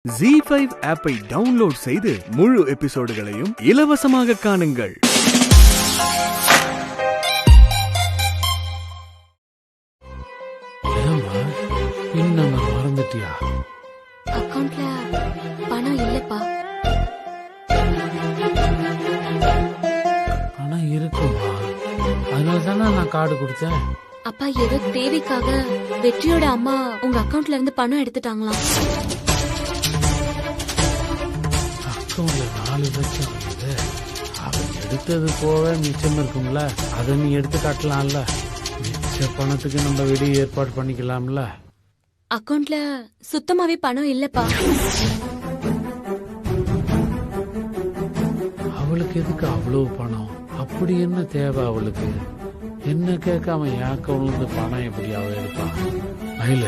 ZEE5 ஆப்பை download செய்து முழு எபிசோடுகளையும் இலவசமாக காணுங்கள். இன்னும் மறந்துட்டியா? அக்கவுண்ட்ல பணம் இல்லப்பா. பணம் இருக்குமா? அதனால தானே நான் கார்டு கொடுத்தேன். அப்பா ஏதோ தேவைக்காக வெற்றியோட அம்மா உங்க அக்கவுண்ட்ல இருந்து பணம் எடுத்துட்டாங்களாம். அக்கவுண்ட்ல 4 லட்சம் வருது. அவன் எடுத்தது போக மிச்சம் இருக்கும்ல, அதை நீ எடுத்து காட்டலாம்ல. மிச்ச பணத்துக்கு நம்ம வெளியே ஏற்பாடு பண்ணிக்கலாம்ல. அக்கவுண்ட்ல சுத்தமாவே பணம் இல்லப்பா. அவளுக்கு எதுக்கு அவ்வளவு பணம்? அப்படி என்ன தேவை அவளுக்கு? என்ன கேட்காம என் அக்கவுண்ட்ல இருந்து பணம் எப்படி அவ எடுப்பா? மயில,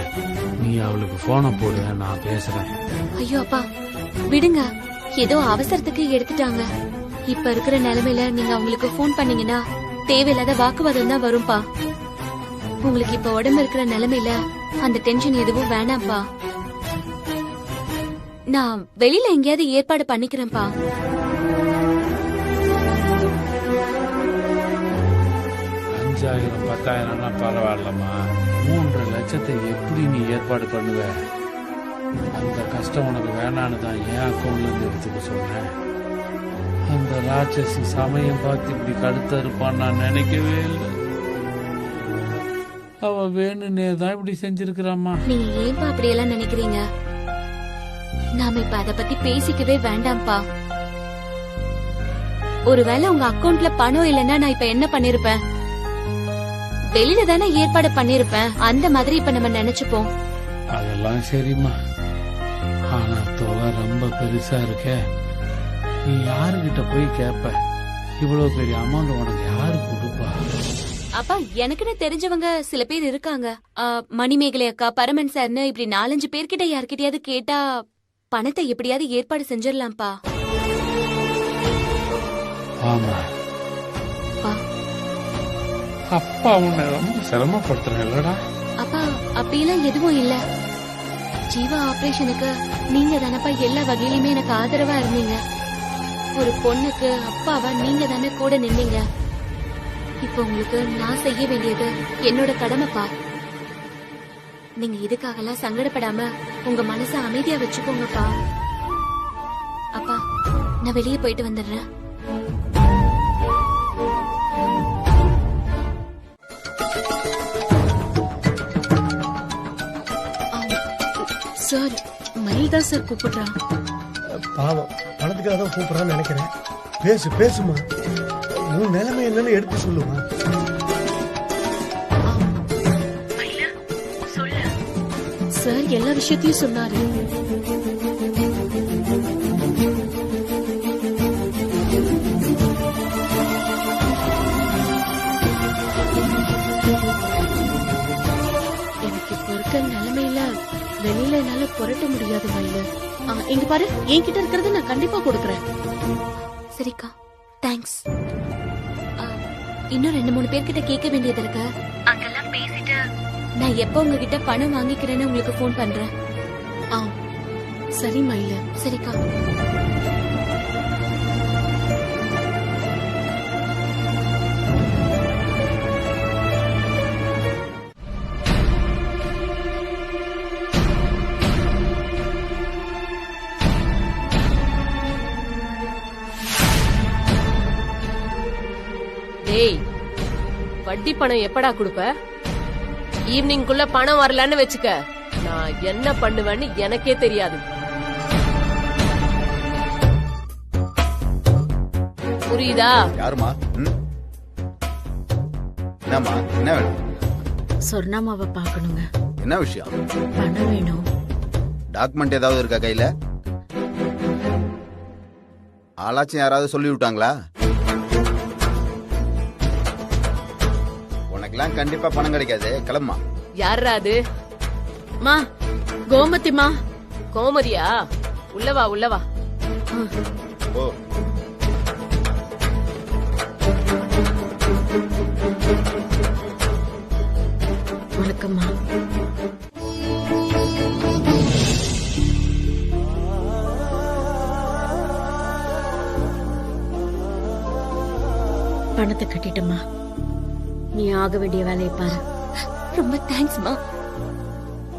நீ அவளுக்கு போனை போடு, நான் பேசுறேன். ஐயோ அப்பா விடுங்க, ஏதோ அவசரத்துக்கு எடுத்துட்டாங்க. இப்ப இருக்கிற நிலைமையில நீங்க அவங்களுக்கு போன் பண்ணீங்கன்னா தேவையில்லாத வாக்குவாதம் தான் வரும்பா. உங்களுக்கு இப்ப உடம்பு இருக்கிற நிலைமையில அந்த டென்ஷன் எதுவும் வேணாம்ப்பா. நான் வெளியில எங்கேயாவது ஏற்பாடு பண்ணிக்கிறேன்ப்பா. 5,000 10,000 பரவாயில்லம்மா. 3 லட்சத்தை எப்படி நீ ஏற்பாடு பண்ணுவ? அந்த கஷ்டம் உனக்கு வேணான்னு தான் என் அக்கௌண்ட்ல இருந்து எடுத்துக்க சொன்னேன். அந்த ராட்சசி சமயம் பார்த்து இப்படி கடுத்த இருப்பான்னு நான் நினைக்கவே இல்லை. அவ வேணுன்னே தான் இப்படி செஞ்சிருக்கிறாம்மா. நீங்க ஏன்பா அப்படியெல்லாம் நினைக்கிறீங்க? நாம இப்ப அத பத்தி பேசிக்கவே வேண்டாம்ப்பா. ஒருவேளை உங்க அக்கவுண்ட்ல பணம் இல்லைன்னா நான் இப்ப என்ன பண்ணிருப்பேன்? வெளியில தானே ஏற்பாடு பண்ணிருப்பேன். அந்த மாதிரி இப்ப நம்ம நினைச்சுப்போம். அதெல்லாம் சரிம்மா, ஆனா தொகை ரொம்ப பெருசா இருக்க. நீ யாருகிட்ட போய் கேப்ப? இவ்வளவு பெரிய அமௌண்ட் உனக்கு யாரு கொடுப்பா? அப்பா எனக்குன்னு தெரிஞ்சவங்க சில பேர் இருக்காங்க. மணிமேகலை அக்கா, பரமன் சார்னு இப்படி 4-5 பேர்கிட்ட யார்கிட்டயாவது கேட்டா பணத்தை எப்படியாவது ஏற்பாடு செஞ்சிடலாம்ப்பா. ஆமா, அப்பா உன்னை ரொம்ப சிரமப்படுத்துறேன்லடா. அப்பா அப்படியெல்லாம் எதுவும் இல்ல. ஜீவா ஆபரேஷனுக்கு நீங்க தானப்பா எல்லா வகையிலுமே எனக்கு ஆதரவா இருந்தீங்க. ஒரு பொண்ணுக்கு அப்பாவா நீங்க தானே கூட நின்னீங்க. இப்ப உங்களுக்கு நான் செய்ய வேண்டியது என்னோட கடமைப்பா. நீங்க இதுக்காகலாம் சங்கடப்படாம உங்க மனச அமைதியா வச்சுக்கோங்கப்பா. அப்பா நான் வெளியே போயிட்டு வந்துடுறேன். சார், மயில் தான் சார் கூப்பிடுறான். பாவம், பணத்துக்காக தான் கூப்பிடுறான்னு நினைக்கிறேன். பேசுமா, உன் நிலைமை என்னன்னு எடுத்து சொல்லுமா. சார் எல்லா விஷயத்தையும் சொன்னாரு. எனக்கு இப்ப இருக்க நிலைமையில வெளியில என்னால புரட்ட முடியாது மயில. இங்க பாரு, என்கிட்ட இருக்கிறத நான் கண்டிப்பா கொடுக்கறேன். சரிக்கா, தேங்க்ஸ். இன்னும் 2-3 பேர்கிட்ட கேட்க வேண்டியது இருக்கு. அங்கெல்லாம் பேசிட்டு நான் எப்ப உங்ககிட்ட பணம் வாங்கிக்கிறேன்னு உங்களுக்கு போன் பண்றேன். சரி மயில. சரிக்கா. டேய், வட்டி பணம் எப்படா கொடுப்ப? ஈவினிங்குள்ள பணம் வரலன்னு வச்சுக்க, நான் என்ன பண்ணுவேன்னு எனக்கே தெரியாது. புரியுதா? யாருமா? என்னம்மா, என்ன வேணும்? சொர்ணாமாவை பாக்கணுங்க. என்ன விஷயம்? பணம் வேணும். டாக்குமெண்ட் ஏதாவது இருக்கா கையில? ஆளாச்சும் யாராவது சொல்லி விட்டாங்களா? உனக்கெல்லாம் கண்டிப்பா பணம் கிடைக்காது, கிளம்பா. யாரா அது? மா, கோமதிமா. கோமதியா? உள்ளவா உள்ளவா. ஓ, வணக்கம்மா. பணத்தை கட்டிட்டமா, நீ ஆக வேண்டிய வேலையை பாரு. ரொம்ப தேங்க்ஸ்மா.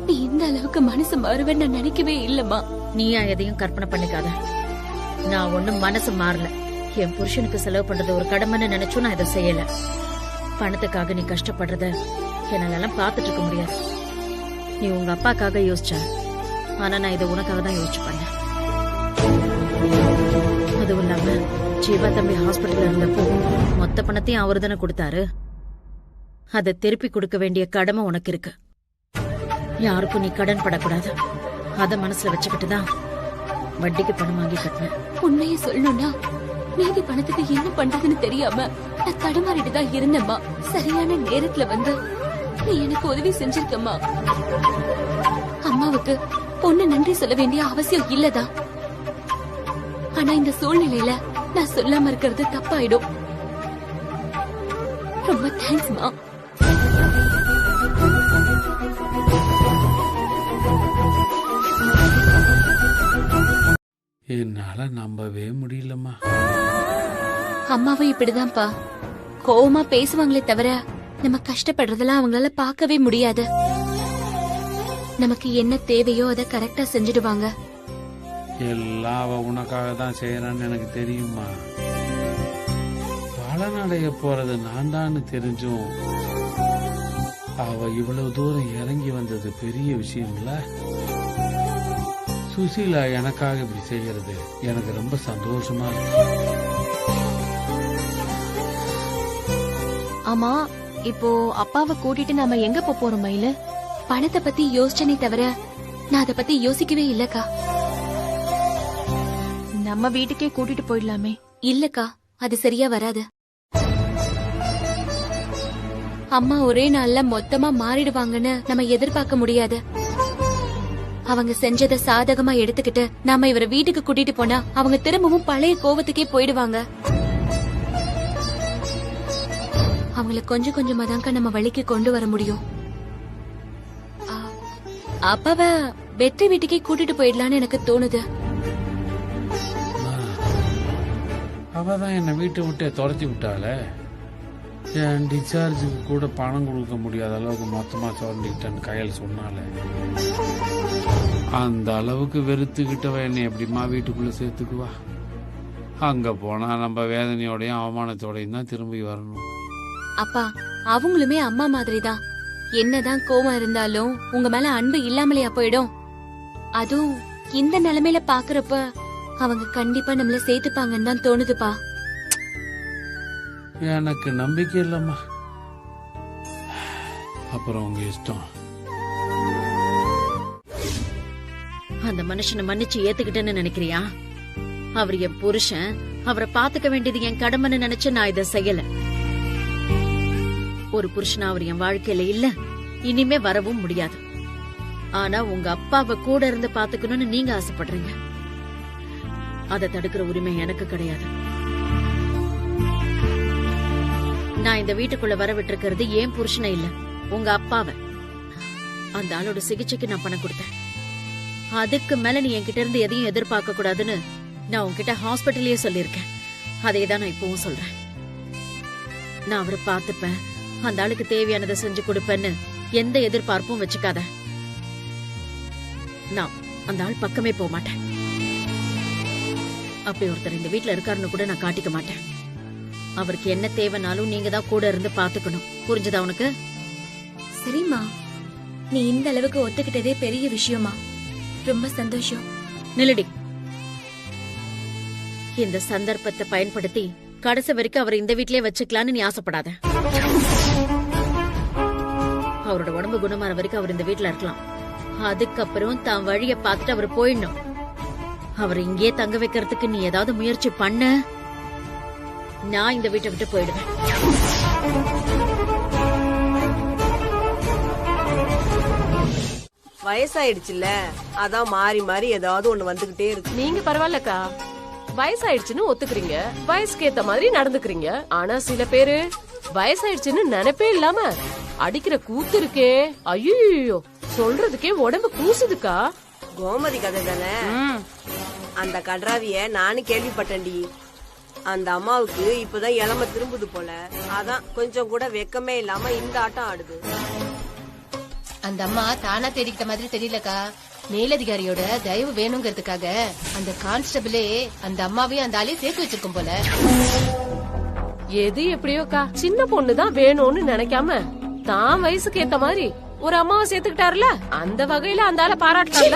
நீ இந்த அளவுக்கு மனசு மாறுவேன்னு நான் நினைக்கவே இல்லம்மா. நீயா எதையும் கற்பனை பண்ணிக்காத. நான் ஒண்ணும் மனசு மாறல. என் புருஷனுக்கு செலவு பண்றது ஒரு கடமைன்னு நினைச்சும் நான் இதை செய்யல. பணத்துக்காக நீ கஷ்டப்படுறத என்னாலெல்லாம் பார்த்துட்டு இருக்க முடியாது. நீ உங்க அப்பாக்காக யோசிச்ச, ஆனா நான் இதை உனக்காக தான் யோசிச்சு பண்ணேன். அதுவும் இல்லாம ஜீவா தம்பி ஹாஸ்பிட்டல்ல இருந்தப்போ மொத்த பணத்தையும் அவரு தானே கொடுத்தாரு. அதை திருப்பி கொடுக்க வேண்டிய கடமை உனக்கு இருக்கு. யாருக்கும் நீ கடன் படக்கூடாது. அத மனசுல வச்சுக்கிட்டு தான் வட்டிக்கு பணம் வாங்கி கட்டினேன். உண்மையை சொல்லணும்னா மீதி பணத்துக்கு என்ன பண்றதுன்னு தெரியாம நான் தடுமாறிட்டு தான் இருந்தேம்மா. சரியான நேரத்துல வந்து நீ எனக்கு உதவி செஞ்சிருக்கம்மா. அம்மாவுக்கு பொண்ணு நன்றி சொல்ல வேண்டிய அவசியம் இல்லதான். ஆனா இந்த சூழ்நிலையில நான் சொல்லாம இருக்கிறது தப்பாயிடும். ரொம்ப தேங்க்ஸ்மா. என்னால நம்பவே முடியலம்மா. அம்மாவும் இப்படிதான்ப்பா, கோவமா பேசுவாங்களே தவிர நம்ம கஷ்டப்படுறதெல்லாம் அவங்களால பார்க்கவே முடியாது. நமக்கு என்ன தேவையோ அதை கரெக்டா செஞ்சுடுவாங்க. எல்லாம் அவ உனக்காக தான் செய்யறான்னு எனக்கு தெரியுமா. பலனடைய போறது நான் தான் தெரிஞ்சும் அவ இவ்வளவு தூரம் இறங்கி வந்தது பெரிய விஷயம் இல்ல. சுசீலா எனக்காக இப்படி செய்யறது எனக்கு ரொம்ப சந்தோஷமா இருக்கு. ஆமா, இப்போ அப்பாவை கூட்டிட்டு நாம எங்க போறோம் மயிலு? பணத்தை பத்தி யோசிச்சனே தவிர நான் அதை பத்தி யோசிக்கவே இல்லக்கா. நம்ம வீட்டுக்கே கூட்டிட்டு போயிடலாமே. இல்லக்கா, அது சரியா வராது. அம்மா ஒரே நாள்ல மொத்தமா மாறிடுவாங்கன்னு நம்ம எதிர்பார்க்க முடியாது. அவங்க செஞ்சதை சாதகமா எடுத்துக்கிட்டு நாம இவரை வீட்டுக்கு கூட்டிட்டு போனா அவங்க திரும்பவும் பழைய கோவத்துக்கே போயிடுவாங்க. அவங்கள கொஞ்சம் கொஞ்சமா தாங்க நம்ம வழிக்கு கொண்டு வர முடியும். அப்பாவ வெற்றி வீட்டுக்கே கூட்டிட்டு போயிடலான்னு எனக்கு தோணுது. அவதான் என்ன வீட்டை விட்டு துரத்தி விட்டாளே. என் டிஸ்சார்ஜுக்கு கூட பணம் கொடுக்க முடியாத அளவுக்கு மொத்தமா சுரண்டிக்கிட்டேன்னு கையில் சொன்னாலே. அந்த அளவுக்கு வெறுத்துக்கிட்டவ என்னை எப்படிமா வீட்டுக்குள்ள சேர்த்துக்குவா? அங்க போனா நம்ம வேதனையோடையும் அவமானத்தோடையும் தான் திரும்பி வரணும். அப்பா, அவங்களுமே அம்மா மாதிரிதான். என்னதான் கோவம் இருந்தாலும் உங்க மேல அன்பு இல்லாமலையா போயிடும்? அதுவும் இந்த நிலைமையில பாக்குறப்ப அவங்க கண்டிப்பா நம்மள சேர்த்துப்பாங்கன்னு தான் தோணுதுப்பா. எனக்கு நம்பிக்கை இல்லம்மா. அப்புறம் உங்க இஷ்டம். அந்த மனுஷனை மன்னிச்சு ஏத்துக்கிட்டேன்னு நினைக்கிறியா? அவர் என் புருஷன், அவரை பாத்துக்க வேண்டியது என் கடமைன்னு நினைச்சு நான் இதை செய்யல. ஒரு புருஷனா அவர் என் வாழ்க்கையில இல்ல, இனிமே வரவும் முடியாது. ஆனா உங்க அப்பாவை கூட இருந்து பாத்துக்கணும்னு நீங்க ஆசைப்படுறீங்க. அதை தடுக்கிற உரிமை எனக்கு கிடையாது. நான் இந்த வீட்டுக்குள்ள வர விட்டுருக்கிறது ஏன் புருஷனை இல்ல, உங்க அப்பாவை. அந்த ஆளோட சிகிச்சைக்கு நான் பணம் கொடுத்தேன். அதுக்கு மேல நீ என்கிட்ட இருந்து எதையும் எதிர்பார்க்க கூடாதுன்னு நான் உன்கிட்ட ஹாஸ்பிட்டல்லயே சொல்லிருக்கேன். அதே தான் நான் இப்பவும் சொல்றேன். நான் அவரை பாத்துப்பேன், அந்த ஆளுக்கு தேவையானதை செஞ்சு கொடுப்பேன்னு எந்த எதிர்பார்ப்பும் வச்சுக்காத. நான் அந்த ஆள் பக்கமே போக மாட்டேன். அப்படி ஒருத்தர் இந்த வீட்டுல இருக்காருன்னு கூட நான் காட்டிக்க மாட்டேன். அவருக்கு என்ன தேவைனாலும் நீங்க தான் கூட இருந்து பாத்துக்கணும். புரிஞ்சதா உனக்கு? சரிம்மா, நீ இந்த அளவுக்கு ஒத்துக்கிட்டதே பெரிய விஷயமா. ரொம்ப சந்தோஷம். நிலடி, இந்த சந்தர்ப்பத்தை பயன்படுத்தி கடைசி வரைக்கும் அவர் இந்த வீட்லயே வச்சுக்கலான்னு நீ ஆசைப்படாத. அவரோட உடம்பு குணமான வரைக்கும் அவர் இந்த வீட்டுல இருக்கலாம். அதுக்கப்புறம் தான் வழிய பார்த்துட்டு அவர் போயிடணும். அவர் இங்கே தங்க வைக்கிறதுக்கு நீ ஏதாவது முயற்சி பண்ண, நான் இந்த வீட்டை விட்டு போயிடுவேன். வயசாயிடுச்சுல்ல, அதான் மாறி மாறி ஏதாவது ஒண்ணு வந்துகிட்டே இருக்கு. நீங்க பரவாயில்லக்கா, வயசாயிடுச்சுன்னு ஒத்துக்கிறீங்க, வயசுக்கு ஏத்த மாதிரி நடந்துக்கிறீங்க. ஆனா சில பேரு வயசாயிடுச்சுன்னு நினைப்பே இல்லாம அடிக்கிற கூத்து இருக்கே, ஐயோ சொல்றதுக்கே உடம்பு கூசுதுக்கா. கோமதி கதை தானே? அந்த கட்ராவிய நானும் கேள்விப்பட்டேன்டி. அந்த அம்மாவுக்கு இப்பதான் இளம திரும்புது போல, அதான் கொஞ்சம் கூட வெக்கமே இல்லாம இந்த ஆட்டம் ஆடுது. அந்த அம்மா தானா தேடிக்கிட்ட மாதிரி தெரியலக்கா. மேலதிகாரியோட தயவு வேணுங்கிறதுக்காக அந்த கான்ஸ்டபிளே அந்த அம்மாவையும் அந்த ஆளையும் சேர்த்து வச்சிருக்கும் போல. எது எப்படியோக்கா, சின்ன பொண்ணுதான் வேணும்னு நினைக்காம தான் வயசுக்கு ஏத்த மாதிரி ஒரு அம்மாவை சேர்த்துக்கிட்டாருல, அந்த வகையில அந்த ஆளை பாராட்டல.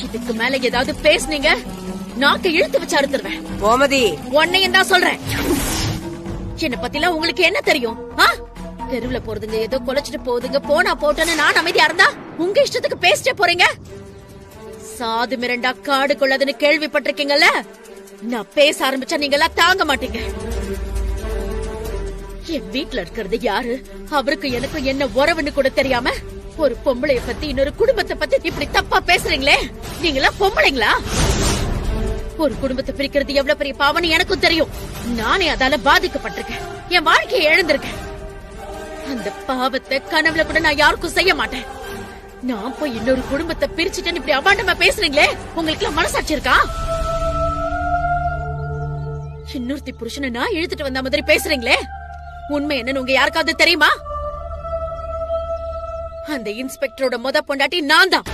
இதுக்கு மேல ஏதாவது பேசுனீங்க நாக்கு இழுத்து வச்சு அறுத்துருவேன். கோமதி, உன்னையும் தான் சொல்றேன். என்ன பத்திலாம் உங்களுக்கு என்ன தெரியும்? தெருவுல போறதுங்க ஏதோ கொலைச்சிட்டு போகுதுங்க, போனா போட்டோன்னு நான் அமைதியா இருந்தா உங்க இஷ்டத்துக்கு பேசிட்டே போறீங்க. சாது மிரண்டா காடு கொள்ளதுன்னு கேள்விப்பட்டிருக்கீங்கல்ல, நான் பேச ஆரம்பிச்சா நீங்க எல்லாம் தாங்க மாட்டீங்க. என் வீட்டுல இருக்கிறது யாரு, அவருக்கு எனக்கும் என்ன உறவுன்னு கூட தெரியாம ஒரு பொம்பளைய பத்தி இன்னொரு குடும்பத்தை பத்தி இப்படி தப்பா பேசுறீங்களே, நீங்களா பொம்பளைங்களா? ஒரு குடும்பத்தை பிரிக்கிறது எவ்வளவு பெரிய பாவம்னு எனக்கும் தெரியும். நானே அதால பாதிக்கப்பட்டிருக்கேன், என் வாழ்க்கையை இழந்திருக்கேன். அந்த பாவத்தை கனவுல கூட நான் யாருக்கும் செய்ய மாட்டேன். நான் போய் இன்னொரு குடும்பத்தை பிரிச்சுட்டேன்னு இப்படி அபாண்டமா பேசுறீங்களே, உங்களுக்கு எல்லாம் மனசாட்சி இருக்கா? இன்னொருத்தி புருஷனை நான் இழுத்துட்டு வந்த மாதிரி பேசுறீங்களே, உண்மை என்னன்னு உங்க யாருக்காவது தெரியுமா? அந்த இன்ஸ்பெக்டரோட முத பொண்டாட்டி நான் தான்.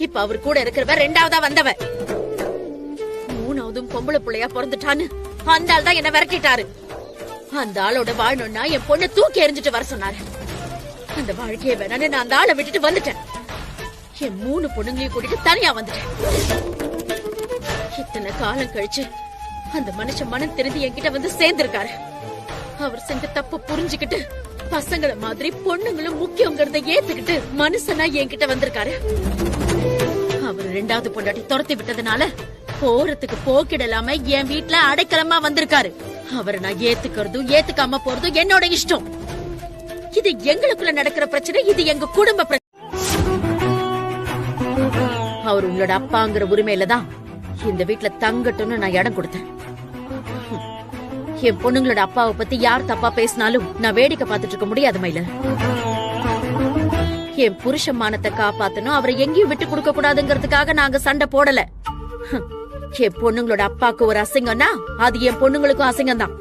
இப்ப அவர் கூட இருக்கிறவ ரெண்டாவதா வந்தவ, மூணாவதும் பொம்பளை பிள்ளையா பிறந்துட்டான்னு அந்த ஆள் தான் என்ன விரட்டிட்டாரு. அந்த ஆளோட வாழணும்னா என் பொண்ணை தூக்கி எறிஞ்சிட்டு வர சொன்னாரு. அந்த வாழ்க்கையை வேணான்னு நான் அந்த ஆளை விட்டுட்டு வந்துட்டேன். என் 3 பொண்ணுங்களையும் கூட்டிட்டு தனியா வந்துட்டேன். இத்தனை காலம் கழிச்சு அந்த மனுஷன் மனம் தெரிஞ்சு என்கிட்ட வந்து சேர்ந்திருக்காரு. அவர் செஞ்ச தப்பு புரிஞ்சுக்கிட்டு பசங்கள மாதிரி பொண்ணுங்களும் முக்கியங்கிறத ஏத்துக்கிட்டு மனுஷனா என்கிட்ட வந்திருக்காரு. அவர் ரெண்டாவது பொண்டாட்டி துரத்தி விட்டதுனால போறதுக்கு போக்கிடலாம என் வீட்டுல அடைக்கலமா வந்திருக்காரு. அவரை நான் ஏத்துக்கிறதும் ஏத்துக்காம போறதும் என்னோட இஷ்டம். இது எங்களுக்குள்ள நடக்கிற பிரச்சனை, இது எங்க குடும்ப பிரச்சனை. அவர் உங்களோட அப்பாங்கிற உரிமையில தான் இந்த வீட்டுல தங்கட்டும்னு நான் இடம் கொடுத்தேன். என் பொண்ணுங்களோட அப்பாவை பத்தி யார் தப்பா பேசினாலும் நான் வேடிக்கை பார்த்துட்டு இருக்க முடியாது மயில. என் புருஷ மானத்தை காப்பாத்தணும், அவரை எங்கேயும் விட்டு கொடுக்க கூடாதுங்கிறதுக்காக நாங்க சண்டை போடல. என் பொண்ணுங்களோட அப்பாக்கு ஒரு அசிங்கம்னா அது என் பொண்ணுங்களுக்கும் அசிங்கம் தான்.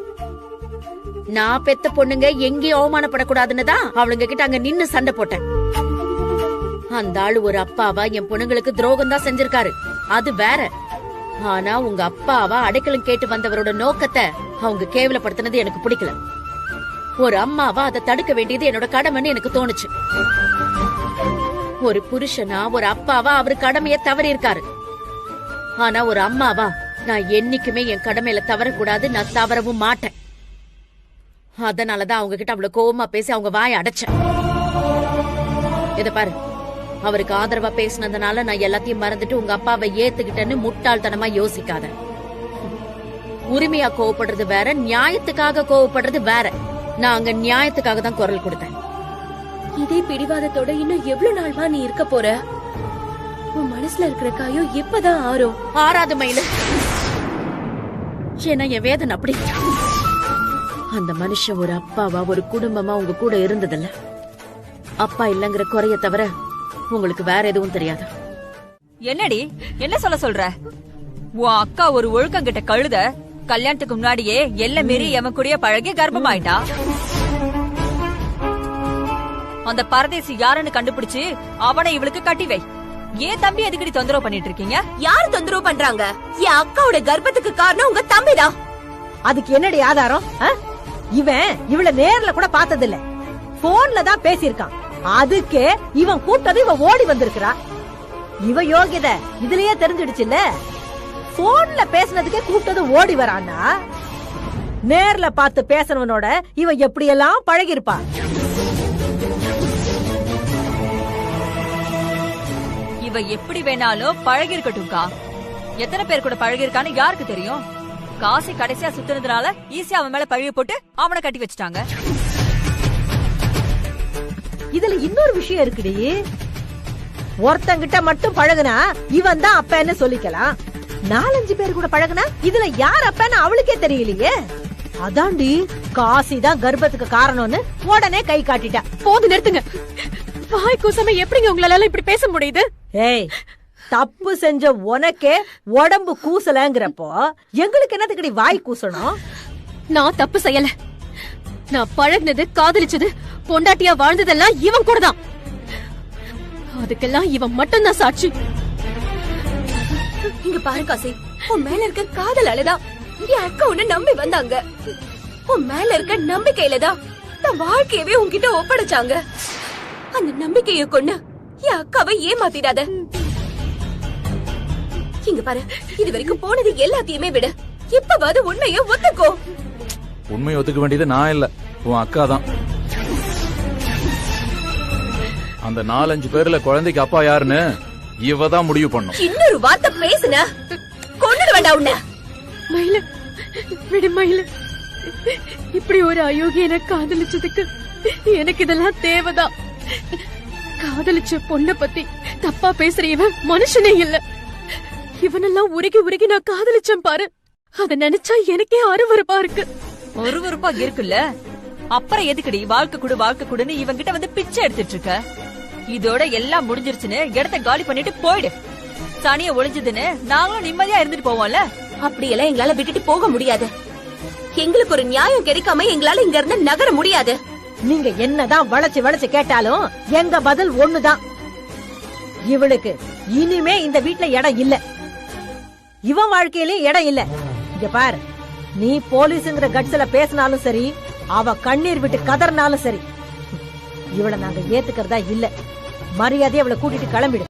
நான் பெத்த பொண்ணுங்க எங்கேயும் அவமானப்படக்கூடாதுன்னு தான் அவளுங்க கிட்ட அங்க நின்னு சண்டை போட்டேன். அந்த ஆளு ஒரு அப்பாவா என் பொண்ணுங்களுக்கு துரோகம் தான் செஞ்சிருக்காரு, அது வேற. ஆனா உங்க அப்பாவா அடைக்கலம் கேட்டு வந்தவரோட நோக்கத்தை அவங்க கேவலப்படுத்தினது எனக்கு பிடிக்கல. ஒரு அம்மாவா அதை தடுக்க வேண்டியது என்னோட கடமைன்னு எனக்கு தோணுச்சு. ஒரு புருஷனா ஒரு அப்பாவா அவரு கடமைய தவறி இருக்காரு. ஆனா ஒரு அம்மாவா நான் என்னைக்குமே என் கடமையில தவறக்கூடாது, நான் தவறவும் மாட்டேன். அதனாலதான் அவங்க கிட்ட அவ்வளவு கோவமா பேசி அவங்க வாயை அடைச்சேன். இத பாரு, அவருக்கு ஆதரவா பேசினதுனால நான் எல்லாத்தையும் மறந்துட்டு உங்க அப்பாவை ஏத்துக்கிட்டேன்னு முட்டாள்தனமா யோசிக்காத. உரிமையா கோவப்படுறது வேற, நியாயத்துக்காக கோவப்படுறது வேற. நான் அங்க நியாயத்துக்காக தான் குரல் கொடுத்தேன். இதே பிடிவாதத்தோட இன்னும் எவ்வளவு நாள்மா நீ இருக்க போற? உன் மனசுல இருக்கிற காயம் எப்பதான் ஆறும்? ஆறாது மயில. ஏன்னா என் வேதனை அப்படி. அந்த மனுஷன் ஒரு அப்பாவா ஒரு குடும்பமா உங்க கூட இருந்ததில்ல. அப்பா இல்லங்கிற குறைய தவிர உங்களுக்கு வேற எதுவும் தெரியாது. என்னடி என்ன சொல்ற? உன் அக்கா ஒரு ஒழுக்கம் கிட்ட கழுத கல்யாணத்துக்கு முன்னாடியே எல்லை மீறி எவன் கூடயே பழகி கர்ப்பமாயிட்டா. அந்த பரதேசி யாருன்னு கண்டுபிடிச்சு அவனை இவளுக்கு கட்டி வை. ஏன் தம்பி எதுக்கடி தொந்தரவு பண்ணிட்டு இருக்கீங்க? யாரு தொந்தரவு பண்றாங்க? என் அக்காவோட கர்ப்பத்துக்கு காரணம் உங்க தம்பிதான். அதுக்கு என்னடி ஆதாரம்? இவன் இவள நேர்ல கூட பார்த்தது இல்ல, போன்ல தான் பேசியிருக்கான். அதுக்கு இவன் கூட்டது இவ ஓடி வந்திருக்கிறா. இவ யோகியத இதுலயே தெரிஞ்சிடுச்சுல்ல. போன்ல பேசினதுக்கே கூட்டது ஓடி வரான்னா நேர்ல பார்த்து பேசனவனோட இவ எப்படியெல்லாம் பழகிருப்பா. இவ எப்படி வேணாலும் பழகி இருக்கட்டும்க்கா. எத்தனை பேர் கூட பழகி இருக்கான்னு யாருக்கு தெரியும்? காசி கடைசியா சுத்துனதுனால ஈஸியா அவன் மேல பழிய போட்டு அவனை கட்டி வச்சுட்டாங்க. இதுல இன்னொரு விஷயம் இருக்குடி. ஒருத்தங்கிட்ட மட்டும் பழகுனா இவன் தான் அப்பன்னு சொல்லிக்கலாம். 4-5 பேர் கூட பழகுனா இதுல யார் அப்பன்னு அவளுக்கே தெரியலையே. அதாண்டி காசிதான் கர்ப்பத்துக்கு காரணம்னு உடனே கை காட்டிட்டா. போது நிறுத்துங்க. வாய் கூசாம எப்படிங்க உங்களால இப்படி பேச முடியுது? ஏய், தப்பு செஞ்ச உனக்கே உடம்பு கூசலங்கிறப்போ எங்களுக்கு என்னத்துக்கடி வாய் கூசணும்? நான் தப்பு செய்யல. நான் பழகுனது, காதலிச்சது, பொண்டாட்டியா வாழ்ந்ததெல்லாம் இவன் கூட தான். அதுக்கெல்லாம் இவன் மட்டும் தான் சாட்சி. இங்க பாரு காசி, உன் மேல இருக்க காதலாலதான் என் அக்கா உன்னை நம்பி வந்தாங்க. உன் மேல இருக்க நம்பிக்கையிலதான் தன் வாழ்க்கையவே உன்கிட்ட ஒப்படைச்சாங்க. அந்த நம்பிக்கைய கொண்டு என் அக்காவை ஏமாத்திடாத. இங்க பாரு, இது வரைக்கும் போனது எல்லாத்தையுமே விட இப்பவாது உண்மைய ஒத்துக்கோ. உண்மையை ஒத்துக்க வேண்டியது நான் இல்ல, உன் அக்கா தான். அந்த 4-5 பேர்ல குழந்தைக்கு அப்பா யாருன்னு இவதான் முடிவு பண்ணும். இன்னொரு வார்த்தை பேசுன கொண்டு வேண்டாம் உன்ன. மயில விடு மயில. இப்படி ஒரு அயோக்கியனை காதலிச்சதுக்கு எனக்கு இதெல்லாம் தேவைதான். காதலிச்ச பொண்ண பத்தி தப்பா பேசுற இவன் மனுஷனே இல்ல. இவனெல்லாம் உருகி உருகி நான் காதலிச்சேன் பாரு. அத நினைச்சா எனக்கே அருவருப்பா இருக்கு. அருவருப்பா இருக்குல்ல, அப்புறம் எதுக்குடி வாழ்க்கை கூடுன்னு இவங்கிட்ட வந்து பிச்சை எடுத்துட்டு இருக்க? இதோட எல்லாம் முடிஞ்சிருச்சுன்னு இடத்த காலி பண்ணிட்டு போயிடு. சனிய ஒளிஞ்சதுன்னு நாங்களும் நிம்மதியா இருந்துட்டு போவோம்ல. அப்படியெல்லாம் எங்களால விட்டுட்டு போக முடியாது. எங்களுக்கு ஒரு நியாயம் கிடைக்காம எங்களால இங்க இருந்து நகர முடியாது. நீங்க என்னதான் வளைச்சு வளைச்சு கேட்டாலும் எங்க பதில் ஒண்ணுதான். இவளுக்கு இனிமே இந்த வீட்ல இடம் இல்ல. இவன் வாழ்க்கையிலயும் இடம் இல்ல. இங்க பாரு, நீ போலீஸ்ங்கிற கட்ஸ்ல பேசினாலும் சரி, அவ கண்ணீர் விட்டு கதறினாலும் சரி, இவளை நாங்க ஏத்துக்கிறதா இல்ல. மரியாதையை அவளை கூட்டிட்டு கிளம்பிடு.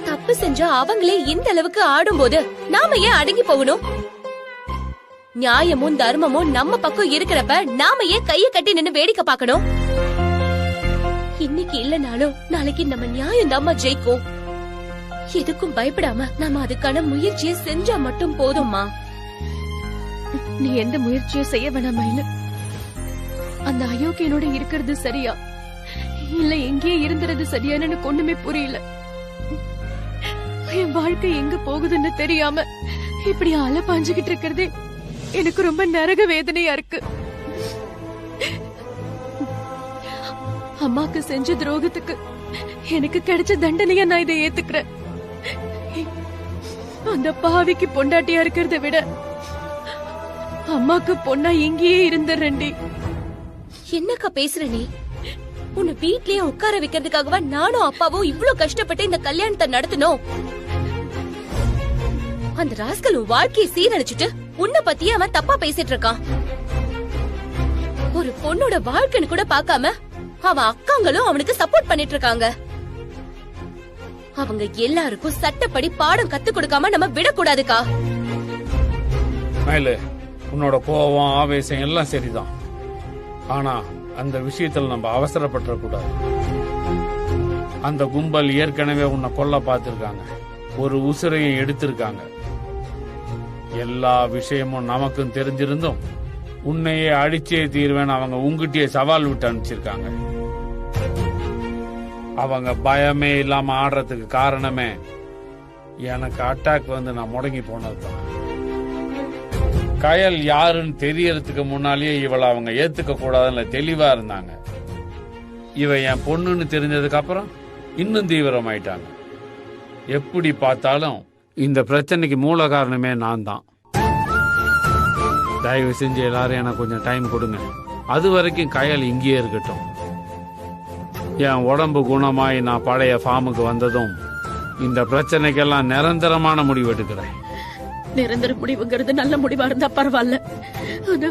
தப்பு செஞ்சா அவங்களே இந்த அளவுக்கு ஆடும்போது நாம ஏன் அடங்கி போகணும்? நியாயமும் தர்மமும் நம்ம பக்கம் இருக்கிறப்ப நாம ஏன் கைய கட்டி நின்னு வேடிக்கை பார்க்கணும்? இன்னைக்கு இல்லனாலும் நாளைக்கு நம்ம நியாயம் தாமா ஜெயிக்கும். எதுக்கும் பயப்படாம நாம அதுக்கான முயற்சியை செஞ்சா மட்டும் போதும்மா. நீ எந்த முயற்சியும் செய்ய வேணாம் மயில. அந்த அயோக்கியனோட இருக்கிறது சரியா இல்ல எங்கேயே இருந்துறது சரியானு எனக்கு ஒண்ணுமே புரியல. என் வாழ்க்கை எங்க போகுதுன்னு தெரியாம இப்படி அலப்பாஞ்சுகிட்டு இருக்கிறதே எனக்கு ரொம்ப நரக வேதனையா இருக்கு. அம்மாக்கு செஞ்ச துரோகத்துக்கு எனக்கு கிடைச்ச தண்டனையா நான் இதை ஏத்துக்கிறேன். அந்த பாவிக்கு பொண்டாட்டியா இருக்கிறத விட அம்மாக்கு பொண்ணா இங்கேயே இருந்துறேன்டி. என்னக்கா பேசுற நீ? உன்னை வீட்லயே உட்கார வைக்கிறதுக்காகவா நானும் அப்பாவும் இவ்ளோ கஷ்டப்பட்டு இந்த கல்யாணத்தை நடத்தணும்? அந்த ராஸ்கல் உன் வாழ்க்கையை சீரழிச்சிட்டு உன்னை பத்தியே அவன் தப்பா பேசிட்டு இருக்கான். ஒரு பொண்ணோட வாழ்க்கைன்னு கூட பாக்காம அவன் அக்காங்களும் அவனுக்கு சப்போர்ட் பண்ணிட்டு இருக்காங்க. அவங்க எல்லாருக்கும் சட்டப்படி பாடம் கத்து கொடுக்காம நம்ம விடக்கூடாதுக்கா. மயிலு, உன்னோட கோபம் ஆவேசம் எல்லாம் சரிதான். ஆனா அந்த விஷயத்துல நம்ம அவசரப்பட்ட கூடாது. அந்த கும்பல் ஏற்கனவே உன்னை கொல்ல பார்த்திருக்காங்க, ஒரு உசுரையும் எடுத்திருக்காங்க. எல்லா விஷயமும் நமக்கும் தெரிஞ்சிருந்தும் உன்னையே அடிச்சே தீர்வேன் அவங்க உங்ககிட்டயே சவால் விட்டு அனுப்பிச்சிருக்காங்க. அவங்க பயமே இல்லாம ஆடுறதுக்கு காரணமே எனக்கு அட்டாக் வந்து நான் முடங்கி போனதுதான். கயல் யாருன்னு தெரியறதுக்கு முன்னாலேயே இவளை அவங்க ஏத்துக்க கூடாதுன்னு தெளிவா இருந்தாங்க. இவ என் பொண்ணுன்னு தெரிஞ்சதுக்கு அப்புறம் இன்னும் தீவிரமாயிட்டாங்க. எப்படி பார்த்தாலும் இந்த பிரச்சனைக்கு மூல காரணமே நான் தான். தயவு செஞ்சு எல்லாரும் எனக்கு கொஞ்சம் டைம் கொடுங்க. அது வரைக்கும் கயல் இங்கேயே இருக்கட்டும். என் உடம்பு குணமாய் நான் பழைய ஃபார்முக்கு வந்ததும் இந்த பிரச்சனைக்கெல்லாம் நிரந்தரமான முடிவு எடுக்கிறேன். நிரந்தர முடிவுங்கிறது நல்ல முடிவா இருந்தா பரவாயில்ல. ஆனா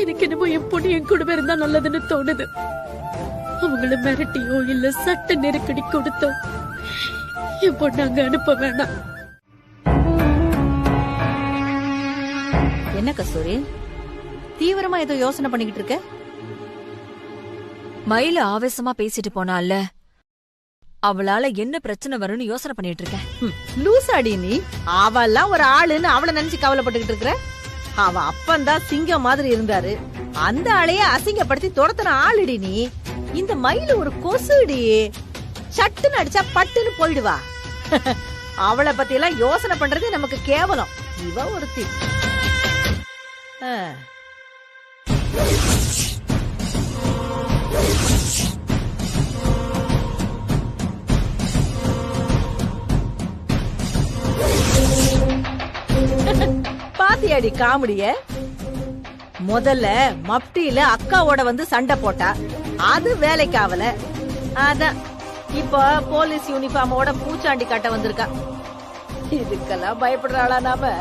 எனக்கு என்னமோ என் பொண்ணு என் கூட இருந்தா நல்லதுன்னு தோணுது. அவங்கள மிரட்டியோ இல்ல சட்ட நெருக்கடி கொடுத்தோ என் பொண்ணு அங்க அனுப்ப வேணாம். என்ன கஸ்தூரி, தீவிரமா ஏதோ யோசனை பண்ணிக்கிட்டு இருக்க? மயில ஆவேசமா பேசிட்டு போனால அவளால என்ன பிரச்சனை வரும்னு யோசனை பண்ணிட்டு இருக்கேன். லூசாடி நீ. அவெல்லாம் ஒரு ஆளுன்னு அவளை நினைச்சு கவலைப்பட்டுக்கிட்டு இருக்கிற. அவ அப்பந்தான் சிங்கம் மாதிரி இருந்தாரு. அந்த ஆளைய அசிங்கப்படுத்தி துரத்துன ஆளுடி நீ. இந்த மயில ஒரு கொசுடி, சட்டுன்னு அடிச்சா பட்டுன்னு போயிடுவா. அவளை பத்தி எல்லாம் யோசனை பண்றது நமக்கு கேவலம். இவ ஒருத்தி. பாத்தியாடி காமெடிய? முதல்ல மப்டியில அக்காவோட வந்து சண்டை போட்டா, அது வேலைக்கு ஆவல. அதான் இப்ப போலீஸ் யூனிஃபார்மோட பூச்சாண்டி காட்ட வந்திருக்கா. இதுக்கெல்லாம் பயப்படுறாளா நாம?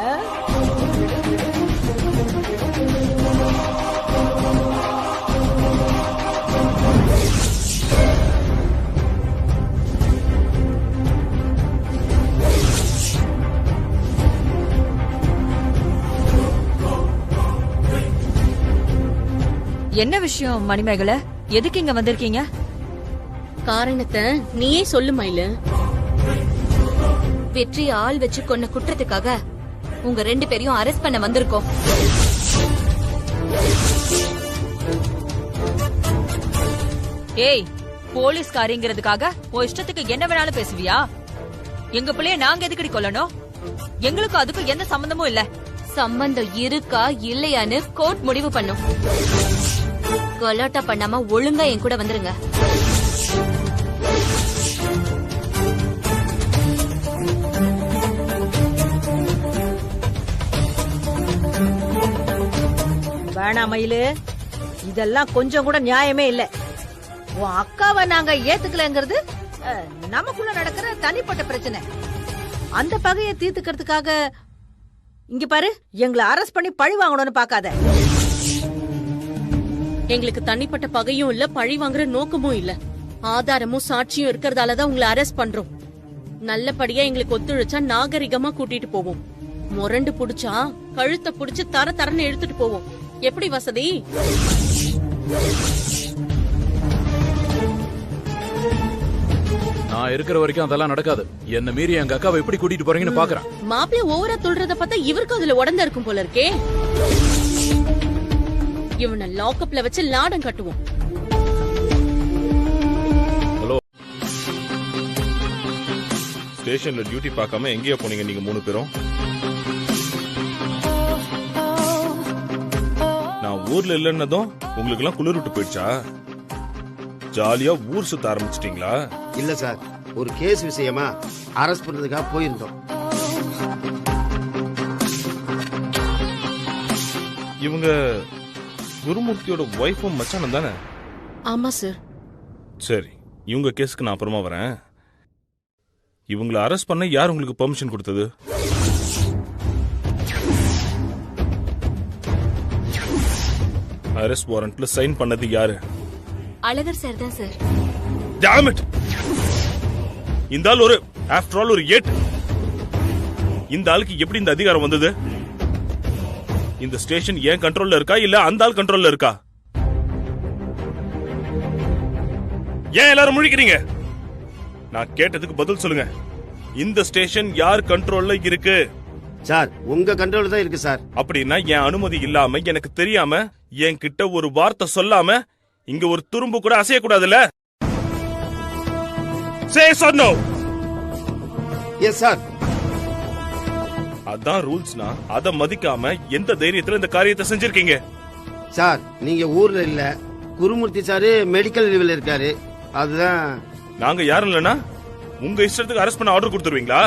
என்ன விஷயம் மணிமேகலை? எதுக்கு இங்க வந்திருக்கீங்க? காரணத்தை நீயே சொல்லு மயிலு. வெற்றி ஆள் வச்சு கொன்ன குற்றத்துக்காக உங்க 2 பேரையும் அரெஸ்ட் பண்ண வந்திருக்கோம். ஏய், போலீஸ்காரிங்கிறதுக்காக உன் இஷ்டத்துக்கு என்ன வேணாலும் பேசுவியா? எங்க பிள்ளைய நாங்க எதுக்கடி கொல்லணும்? எங்களுக்கும் அதுக்கும் எந்த சம்பந்தமும் இல்ல. சம்பந்தம் இருக்கா இல்லையான்னு கோர்ட் முடிவு பண்ணும். கலாட்டா பண்ணாம ஒழுங்கா என் கூட வந்துருங்க. வேணா மயிலு, இதெல்லாம் கொஞ்சம் கூட நியாயமே இல்ல. உன் அக்காவை நாங்க ஏத்துக்கலங்கிறது நமக்குள்ள நடக்கிற தனிப்பட்ட பிரச்சனை. அந்த பகையை தீர்த்துக்கிறதுக்காக இங்க பாரு, எங்களை அரெஸ்ட் பண்ணி பழி வாங்கணும்னு பாக்காத. எங்களுக்கு தனிப்பட்ட பகையும் இல்ல, பழி வாங்குற நோக்கமும் இல்ல. ஆதாரமும் சாட்சியும் இருக்கறதாலதான் உங்களை அரெஸ்ட் பண்றோம். நல்லபடியா எங்களுக்கு ஒத்துழைச்சா நாகரிகமா கூட்டிட்டு போவோம். முரண்டு புடிச்சா கழுத்தை புடிச்சு தர தரன்னு எடுத்துட்டு போவோம். எப்படி வசதி? நான் இருக்கிற வரைக்கும் அதெல்லாம் நடக்காது. என்ன மீறி எங்க அக்காவை எப்படி கூட்டிட்டு போறீங்கன்னு பாக்குறேன். மாப்பிள்ளை ஓவரா சொல்றத பார்த்தா இவருக்கு அதுல உடந்த இருக்கும் போல இருக்கே. இவனை லாக்அப்ல வச்சு லாடம் கட்டுவோம். ஹலோ, ஸ்டேஷன்ல டியூட்டி பார்க்காம எங்கேயா போனீங்க நீங்க 3 பேரும்? நான் ஊர்ல இல்லன்னதும் உங்களுக்கு எல்லாம் குளிர் விட்டு போயிடுச்சா? ஜாலியா ஊர் சுத்த ஆரம்பிச்சிட்டீங்களா? இல்ல சார், ஒரு கேஸ் விஷயமா அரெஸ்ட் பண்றதுக்காக போயிருந்தோம். இவங்க குருமூர்த்தியோட வைஃபும் மச்சானும் தானே? ஆமா சார். சரி, இவங்க கேஸ்க்கு நான் அப்புறமா வரேன். இவங்களை அரெஸ்ட் பண்ண யார் உங்களுக்கு பெர்மிஷன் கொடுத்தது? அரெஸ்ட் வாரண்ட்ல சைன் பண்ணது யாரு? அழகர் சார் தான் சார். Damn it! இந்த ஆள் ஒரு ஆஃப்டர் ஆல் ஒரு ஏட். இந்த ஆளுக்கு எப்படி இந்த அதிகாரம் வந்தது? இந்த ஸ்டேஷன் ஏன் கண்ட்ரோல்ல இருக்கா இல்ல அந்த ஆள் கண்ட்ரோல்ல இருக்கா? ஏன் எல்லாரும் முழிக்கிறீங்க? நான் கேட்டதுக்கு பதில் சொல்லுங்க. இந்த ஸ்டேஷன் யார் கண்ட்ரோல்ல இருக்கு? சார், உங்க கண்ட்ரோல்ல தான் இருக்கு சார். அப்படின்னா என் அனுமதி இல்லாம, எனக்கு தெரியாம, என்கிட்ட ஒரு வார்த்தை சொல்லாம இங்க ஒரு துரும்பு கூட அசைய கூடாதுல்ல? Say yes or no? Yes sir. அதான் ரூல்ஸ்னா அத மதிக்காம எந்த தைரியத்துல இந்த காரியத்தை செஞ்சிருக்கீங்க? சார், நீங்க ஊர்ல இல்ல, குருமூர்த்தி சார் மெடிக்கல் லீவ்ல இருக்காரு. அதுதான். நாங்க யாரும் இல்லனா உங்க இஷ்டத்துக்கு அரெஸ்ட் பண்ண ஆர்டர் கொடுத்துருவீங்களா?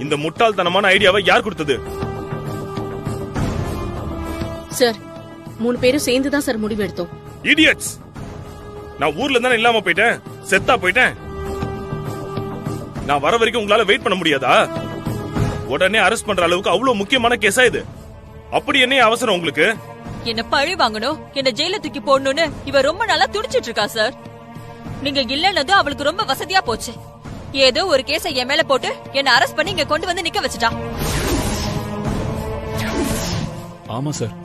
இந்த முட்டாள்தனமான ஐடியாவை யார் கொடுத்தது? சார், 3 பேரும் சேர்ந்து தான் சார் முடிவு எடுத்தோம். இடியட்ஸ்! நான் ஊர்ல தானே இல்லாம போயிட்டேன், செத்தா போயிட்டேன். நான் வர வரைக்கும் உங்களால வெயிட் பண்ண முடியாதா? உடனே அரெஸ்ட் பண்ற அளவுக்கு அவ்வளவு முக்கியமான கேஸா இது? அப்படி என்ன அவசரம் உங்களுக்கு? என்ன பழி வாங்கணும், என்ன ஜெயில தூக்கி போடணும்னு இவ ரொம்ப நாளா துடிச்சிட்டு இருக்கா சார். நீங்க இல்லன்னதும் அவளுக்கு ரொம்ப வசதியா போச்சு. ஏதோ ஒரு கேஸ என் மேல போட்டு என்ன அரெஸ்ட் பண்ணி இங்க கொண்டு வந்து நிக்க வச்சுட்டா. ஆமா சார்,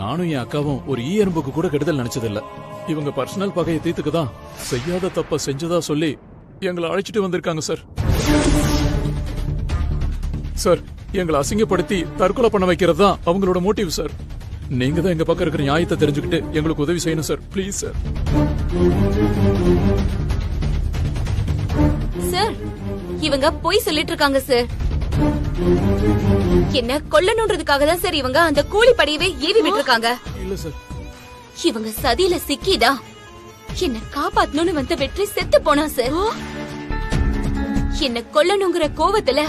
நானும் என் அக்காவும் ஒரு எறும்புக்கு கூட கெடுதல் நினைச்சதில்ல. இவங்க பர்சனல் பகையை தீர்த்துக்குதான் செய்யாத தப்ப செஞ்சதா சொல்லி எங்களை அழைச்சிட்டு வந்திருக்காங்க சார். சார், எங்களை அசிங்கப்படுத்தி தற்கொலை பண்ண வைக்கிறது தான் அவங்களோட மோட்டிவ் சார். நீங்க தான் எங்க பக்கம் இருக்கிற நியாயத்தை தெரிஞ்சுக்கிட்டு எங்களுக்கு உதவி செய்யணும் சார். Please sir. சார் இவங்க பொய் சொல்லிட்டு இருக்காங்க சார். என்ன கொல்லணும்ன்றதுக்காக தான் சார் இவங்க அந்த கூலி படியவே ஏவி விட்டுருக்காங்க. இல்ல சார். இவங்க சதியில சிக்கிதா என்ன காப்பாத்தணும்னு வந்த வெற்றி செத்து போனா சார். என்ன கொல்லணுங்கிற கோவத்துல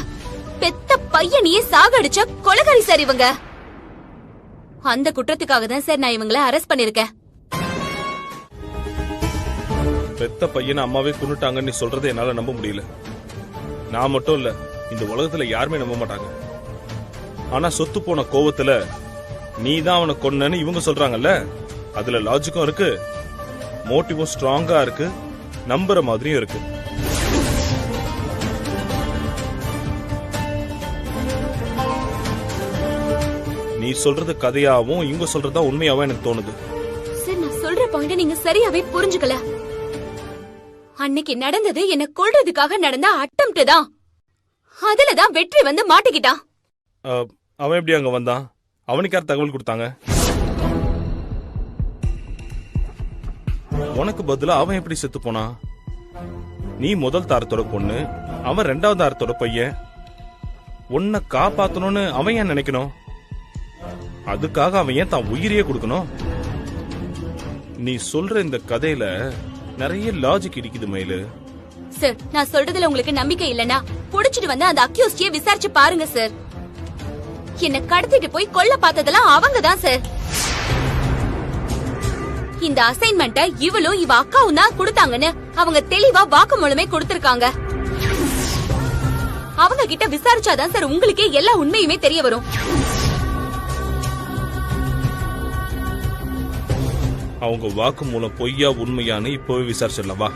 பெத்த பையனையே சாகடிச்ச கொலைகாரி சார் இவங்க. அந்த குற்றத்துக்காக தான் சார் நான் இவங்களை அரெஸ்ட் பண்ணிருக்கேன். பெத்த பையனை அம்மாவே கொன்னுட்டாங்கன்னு சொல்றதை என்னால நம்ப முடியல. நான் மட்டும் இல்ல, இந்த உலகத்துல யாருமே நம்ப மாட்டாங்க. ஆனா சொத்து போன கோவத்துல நீ தான் அவனை கொன்னன்னு இவங்க சொல்றாங்கல்ல, அதுல லாஜிக்கும் இருக்கு, மோட்டிவும் ஸ்ட்ராங்கா இருக்கு, நம்புற மாதிரியும் இருக்கு. நீ சொல்றது கதையாவும் இவங்க சொல்றதா உண்மையாவும் எனக்கு தோணுது. சார் நான் சொல்ற பாயிண்ட் நீங்க சரியாவே புரிஞ்சுக்கல. அன்னைக்கு நடந்தது என்ன கொல்றதுக்காக நடந்த அட்டம்ப்ட் தான். அதுலதான் வெற்றி வந்து மாட்டிக்கிட்டான். அவன் எப்படி அங்க வந்தான்? அவனுக்கு யார் தகவல் கொடுத்தாங்க? உனக்கு பதிலா அவன் எப்படி செத்து போனான்? நீ முதல் தாரத்தோட பொண்ணு, அவன் ரெண்டாவது தாரத்தோட பையன். உன்னை காப்பாத்தணும்னு அவன் ஏன் நினைக்கணும்? அதுக்காக அவன் ஏன் தான் உயிரையே கொடுக்கணும்? நீ சொல்ற இந்த கதையில நிறைய லாஜிக் இருக்குது மயிலு. சார் நான் சொல்றதுல உங்களுக்கு நம்பிக்கை இல்லனா புடிச்சிட்டு வந்து அந்த அக்யூஸ்டியை விசாரிச்சு பாருங்க சார். என்ன கடத்திட்டு போய் கொல்ல பார்த்ததெல்லாம் அவங்க தான் சார். இந்த அசைன்மெண்ட்டை இவளும் இவ அக்காவும் தான் கொடுத்தாங்கன்னு அவங்க தெளிவா வாக்குமூலமே கொடுத்திருக்காங்க. அவங்க கிட்ட விசாரிச்சாதான் சார் உங்களுக்கே எல்லா உண்மையுமே தெரிய வரும். அவங்க வாக்கு மூலம் பொய்யா உண்மையானு இப்பவே விசாரிச்சிடலவா?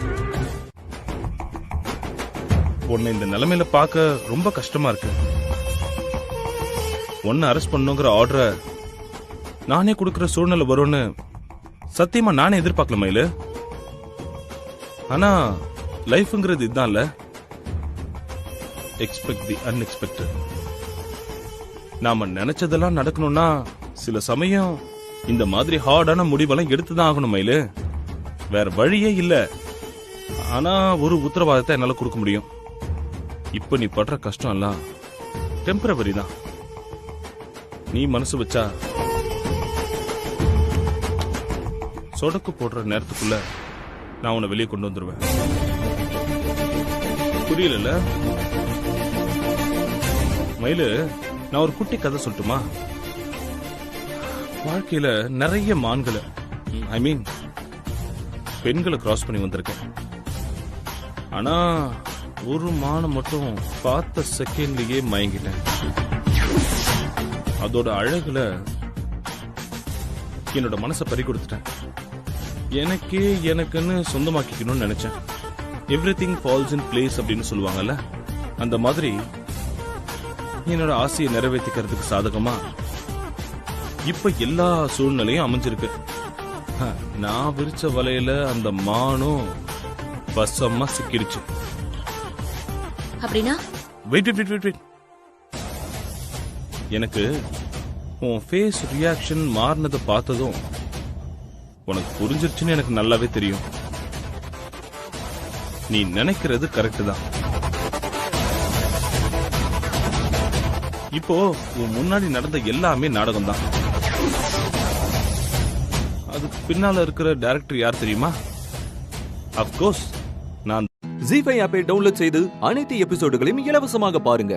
உன்னை இந்த நிலைமையில பார்க்க ரொம்ப கஷ்டமா இருக்கு. உன்னை அரெஸ்ட் பண்ணுங்கிற ஆர்டரை நானே கொடுக்கற சூழ்நிலை வரும்னு சத்தியமா நானே எதிர்பார்க்கல மயிலு. ஆனா லைஃப்ங்கிறது இதுதான்ல, எக்ஸ்பெக்ட் தி அன்எக்ஸ்பெக்டட். நாம நினைச்சதெல்லாம் நடக்கணும்னா சில சமயம் இந்த மாதிரி ஹார்டான முடிவெல்லாம் எடுத்துதான் ஆகணும் மயிலு. வேற வழியே இல்ல. ஆனா ஒரு உத்தரவாதத்தை என்னால கொடுக்க முடியும். இப்ப நீ படுற கஷ்டம் எல்லாம் டெம்பரவரி தான். நீ மனசு வச்சா சொடக்கு போடுற நேரத்துக்குள்ள நான் உன்னை வெளியே கொண்டு வந்துருவேன். புரியல மயிலு? நான் ஒரு குட்டி கதை சொல்லட்டுமா? வாழ்க்கையில நிறைய மான்களை, ஐ மீன் பெண்களை கிராஸ் பண்ணி வந்திருக்கேன். ஆனா ஒரு மானை மட்டும் பார்த்த செகண்ட்லயே மயங்கிட்டேன். அதோட அழகுல என்னோட மனசை பறி கொடுத்துட்டேன். எனக்கே எனக்குன்னு சொந்தமாக்கிக்கணும்னு நினைச்சேன். எவ்ரிதிங் ஃபால்ஸ் இன் பிளேஸ் அப்படின்னு சொல்லுவாங்கல்ல, அந்த மாதிரி என்னோட ஆசையை நிறைவேற்றிக்கிறதுக்கு சாதகமா இப்ப எல்லா சூழ்நிலையும் அமைஞ்சிருக்கு. நான் விரிச்ச வலையில அந்த மானும் வசமா சிக்கிடுச்சு. அப்படின்னா வெயிட். எனக்கு உன் ஃபேஸ் ரியாக்ஷன் மாறினதை பார்த்ததும் உனக்கு புரிஞ்சிருச்சுன்னு எனக்கு நல்லாவே தெரியும். நீ நினைக்கிறது கரெக்ட் தான். இப்போ உன் முன்னாடி நடந்த எல்லாமே நாடகம் தான். அதுக்கு பின்னால இருக்கிற டைரக்டர் யார் தெரியுமா? அப்கோர்ஸ் நான். ஜீ5 ஆப்பை டவுன்லோட் செய்து அனைத்து எபிசோடுகளையும் இலவசமாக பாருங்க.